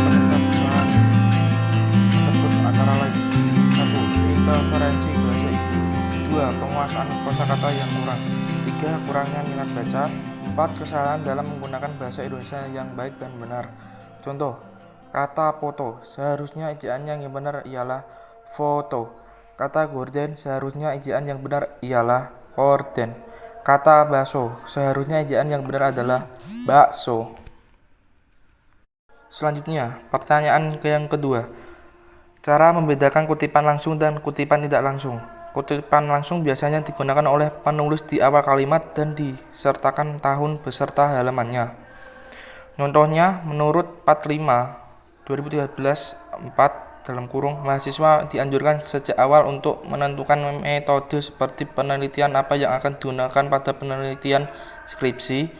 penetapan tersebut antara lain: 1. Interferensi bahasa ibu. 2. Penguasaan kosakata yang kurang. 3. Kurangnya minat baca. 4. Kesalahan dalam menggunakan bahasa Indonesia yang baik dan benar. Contoh, kata foto, seharusnya ejaan yang benar ialah foto. Kata gorden, seharusnya ejaan yang benar ialah gorden. Kata bakso, seharusnya ejaan yang benar adalah bakso. Selanjutnya, pertanyaan yang kedua. Cara membedakan kutipan langsung dan kutipan tidak langsung. Kutipan langsung biasanya digunakan oleh penulis di awal kalimat dan disertakan tahun beserta halamannya. Contohnya, menurut 45 2013 4 mahasiswa dianjurkan sejak awal untuk menentukan metode seperti penelitian apa yang akan digunakan pada penelitian skripsi,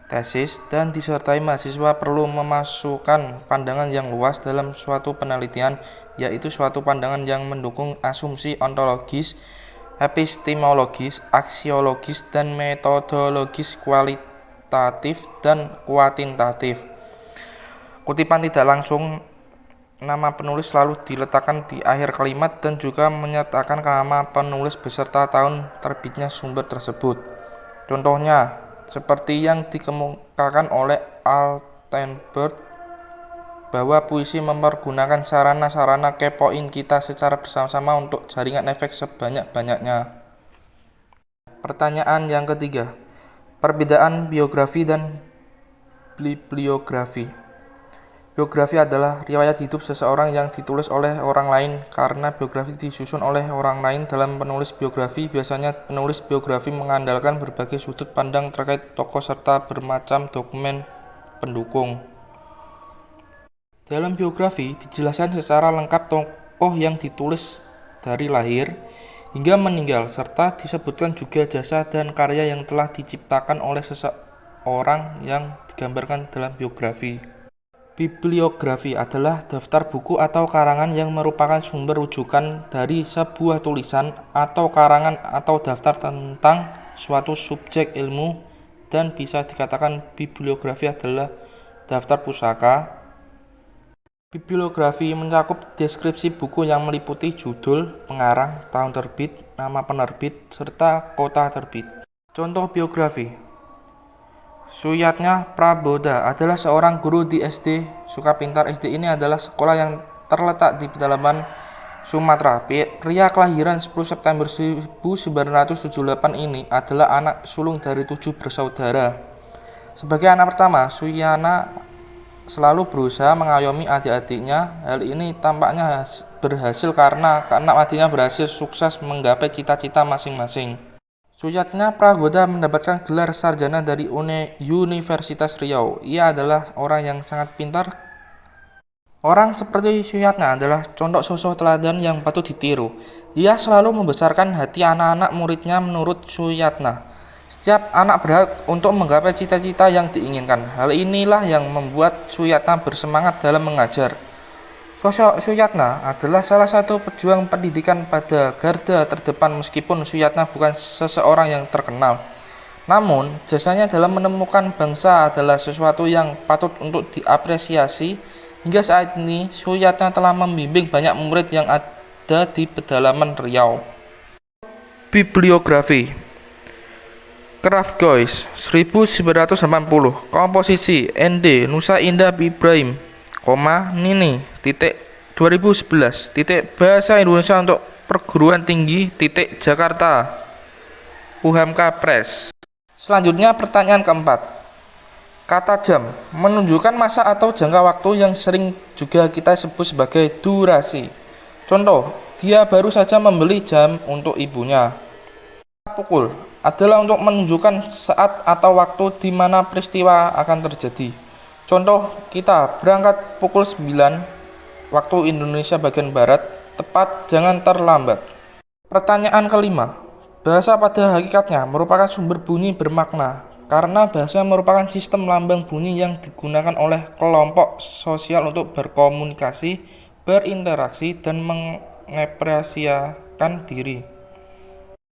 tesis, dan disertai mahasiswa perlu memasukkan pandangan yang luas dalam suatu penelitian, yaitu suatu pandangan yang mendukung asumsi ontologis, epistemologis, aksiologis, dan metodologis kualitatif dan kuantitatif. Kutipan tidak langsung, nama penulis selalu diletakkan di akhir kalimat dan juga menyertakan nama penulis beserta tahun terbitnya sumber tersebut. Contohnya, seperti yang dikemukakan oleh Altenberg bahwa puisi mempergunakan sarana-sarana kepoin kita secara bersama-sama untuk jaringan efek sebanyak-banyaknya. Pertanyaan yang ketiga, perbedaan biografi dan bibliografi. Biografi adalah riwayat hidup seseorang yang ditulis oleh orang lain. Karena biografi disusun oleh orang lain dalam penulis biografi, biasanya penulis biografi mengandalkan berbagai sudut pandang terkait tokoh serta bermacam dokumen pendukung. Dalam biografi dijelaskan secara lengkap tokoh yang ditulis dari lahir hingga meninggal, serta disebutkan juga jasa dan karya yang telah diciptakan oleh seseorang yang digambarkan dalam biografi. Bibliografi adalah daftar buku atau karangan yang merupakan sumber rujukan dari sebuah tulisan atau karangan atau daftar tentang suatu subjek ilmu, dan bisa dikatakan bibliografi adalah daftar pusaka. Bibliografi mencakup deskripsi buku yang meliputi judul, pengarang, tahun terbit, nama penerbit, serta kota terbit. Contoh biografi: Suyatnya Praboda adalah seorang guru di SD Sukapintar. SD ini adalah sekolah yang terletak di pedalaman Sumatera. Pria kelahiran 10 September 1978 ini adalah anak sulung dari 7 bersaudara. Sebagai anak pertama, Suyana selalu berusaha mengayomi adik-adiknya. Hal ini tampaknya berhasil karena keenam adiknya berhasil sukses menggapai cita-cita masing-masing. Suyatnya Praboda mendapatkan gelar sarjana dari Universitas Riau. Ia adalah orang yang sangat pintar. Orang seperti Suyatna adalah contoh sosok teladan yang patut ditiru. Ia selalu membesarkan hati anak-anak muridnya. Menurut Suyatna, setiap anak berhak untuk menggapai cita-cita yang diinginkan. Hal inilah yang membuat Suyatna bersemangat dalam mengajar. Sosok Suyatna adalah salah satu pejuang pendidikan pada garda terdepan. Meskipun Suyatna bukan seseorang yang terkenal, namun jasanya dalam menemukan bangsa adalah sesuatu yang patut untuk diapresiasi. Hingga saat ini Suyatna telah membimbing banyak murid yang ada di pedalaman Riau. Bibliografi Craftgoys 1980. Komposisi ND Nusa Indah Ibrahim, Nini, 2011, Bahasa Indonesia untuk Perguruan Tinggi, Jakarta, UHAMKA Press. Selanjutnya pertanyaan keempat. Kata jam menunjukkan masa atau jangka waktu yang sering juga kita sebut sebagai durasi. Contoh, dia baru saja membeli jam untuk ibunya. Pukul adalah untuk menunjukkan saat atau waktu di mana peristiwa akan terjadi. Contoh, kita berangkat pukul 9 waktu Indonesia bagian Barat, tepat, jangan terlambat. Pertanyaan kelima. Bahasa pada hakikatnya merupakan sumber bunyi bermakna, karena bahasa merupakan sistem lambang bunyi yang digunakan oleh kelompok sosial untuk berkomunikasi, berinteraksi, dan mengekspresikan diri.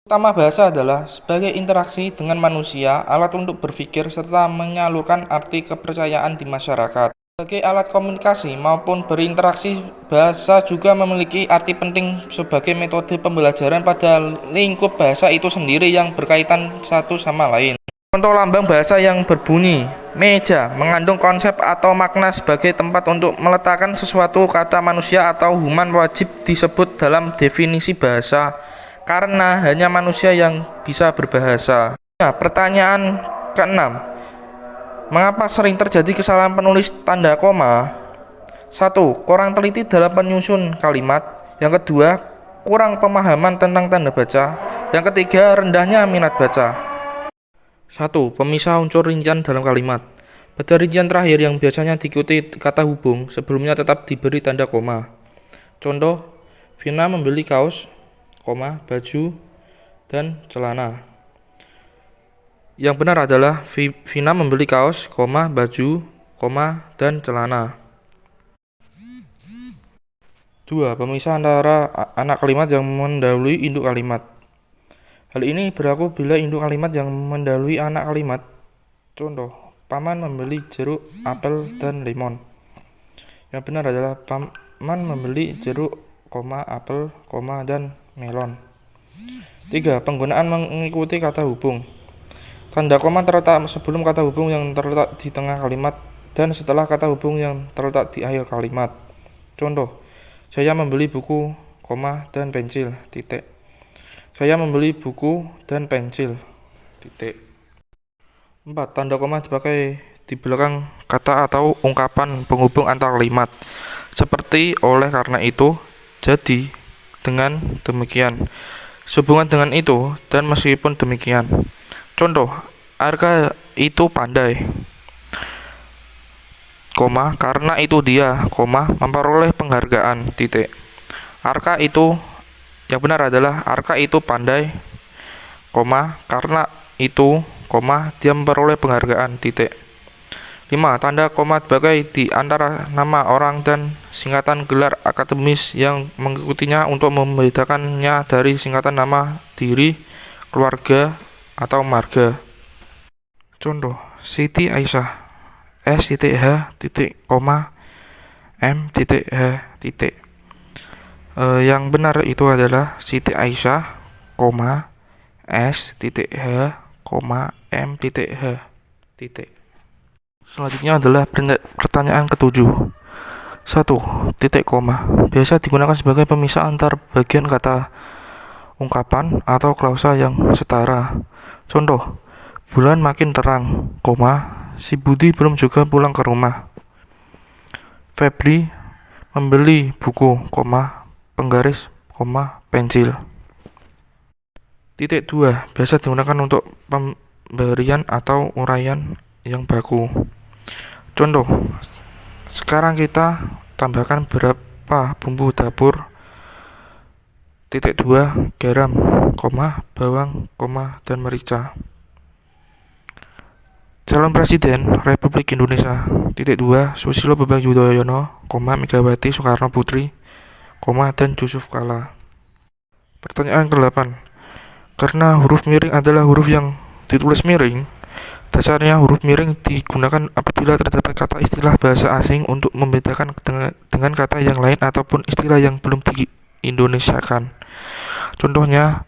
Utama bahasa adalah sebagai interaksi dengan manusia, alat untuk berpikir, serta menyalurkan arti kepercayaan di masyarakat. Sebagai alat komunikasi maupun berinteraksi, bahasa juga memiliki arti penting sebagai metode pembelajaran pada lingkup bahasa itu sendiri yang berkaitan satu sama lain. Contoh lambang bahasa yang berbunyi meja mengandung konsep atau makna sebagai tempat untuk meletakkan sesuatu. Kata manusia atau human wajib disebut dalam definisi bahasa karena hanya manusia yang bisa berbahasa. Nah, pertanyaan keenam. Mengapa sering terjadi kesalahan penulis tanda koma? 1. Kurang teliti dalam penyusun kalimat. Yang kedua, kurang pemahaman tentang tanda baca. Yang ketiga, rendahnya minat baca. 1. Pemisah unsur rincian dalam kalimat. Pada rincian terakhir yang biasanya diikuti kata hubung, sebelumnya tetap diberi tanda koma. Contoh, Vina membeli kaos, baju, dan celana. Yang benar adalah Vina membeli kaos, baju, dan celana. 2. Pemisah antara anak kalimat yang mendahului induk kalimat. Hal ini berlaku bila induk kalimat yang mendahului anak kalimat. Contoh, Paman membeli jeruk, apel, dan lemon. Yang benar adalah Paman membeli jeruk, apel, dan melon. 3. Penggunaan mengikuti kata hubung. Tanda koma terletak sebelum kata hubung yang terletak di tengah kalimat dan setelah kata hubung yang terletak di akhir kalimat. Contoh, saya membeli buku, dan pensil, titik. Saya membeli buku dan pensil, titik. 4. Tanda koma dipakai di belakang kata atau ungkapan penghubung antar kalimat. Seperti oleh karena itu, jadi, dengan demikian, sehubungan dengan itu, dan meskipun demikian. Contoh, Arka itu pandai, karena itu dia, memperoleh penghargaan, titik. Arka itu, yang benar adalah Arka itu pandai, karena itu, dia memperoleh penghargaan, titik. 5. Tanda koma dipakai di antara nama orang dan singkatan gelar akademis yang mengikutinya untuk membedakannya dari singkatan nama diri, keluarga, atau marga. Contoh, Siti Aisyah, S.H, M.H. Yang benar itu adalah Siti Aisyah, S.H, M.H. Selanjutnya adalah pertanyaan ketujuh. 1. Titik koma biasa digunakan sebagai pemisah antar bagian kata, ungkapan, atau klausa yang setara. Contoh, bulan makin terang, si Budi belum juga pulang ke rumah. Febri membeli buku, penggaris, pensil. Titik 2 biasa digunakan untuk pemberian atau uraian yang baku. Contoh, sekarang kita tambahkan berapa bumbu dapur. Titik 2 garam, bawang, dan merica. Calon Presiden Republik Indonesia. Titik 2 Susilo Bambang Yudhoyono, Megawati Soekarno Putri, dan Yusuf Kala. Pertanyaan ke-8. Karena huruf miring adalah huruf yang ditulis miring, dasarnya huruf miring digunakan apabila terdapat kata istilah bahasa asing untuk membedakan dengan kata yang lain ataupun istilah yang belum di-indonesiakan. Contohnya,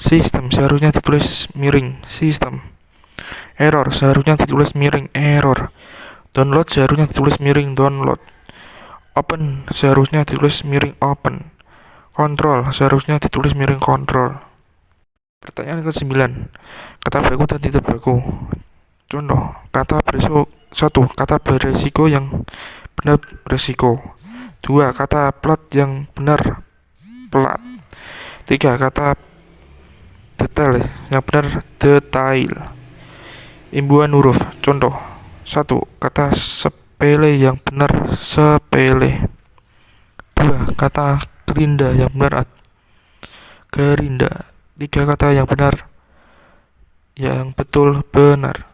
sistem seharusnya ditulis miring, sistem. Error seharusnya ditulis miring, error. Download seharusnya ditulis miring, download. Open seharusnya ditulis miring, open. Kontrol seharusnya ditulis miring, kontrol. Pertanyaan ke-9. Kata baku dan tidak baku. Contoh, kata beresiko. 1. Kata beresiko yang benar, resiko. 2. Kata plat yang benar, plat. 3. Kata detail yang benar, detail. Imbuhan huruf. Contoh, 1. Kata sepele yang benar, sepele. 2. Kata gerinda yang benar, gerinda. 3. Kata yang benar, yang betul, benar.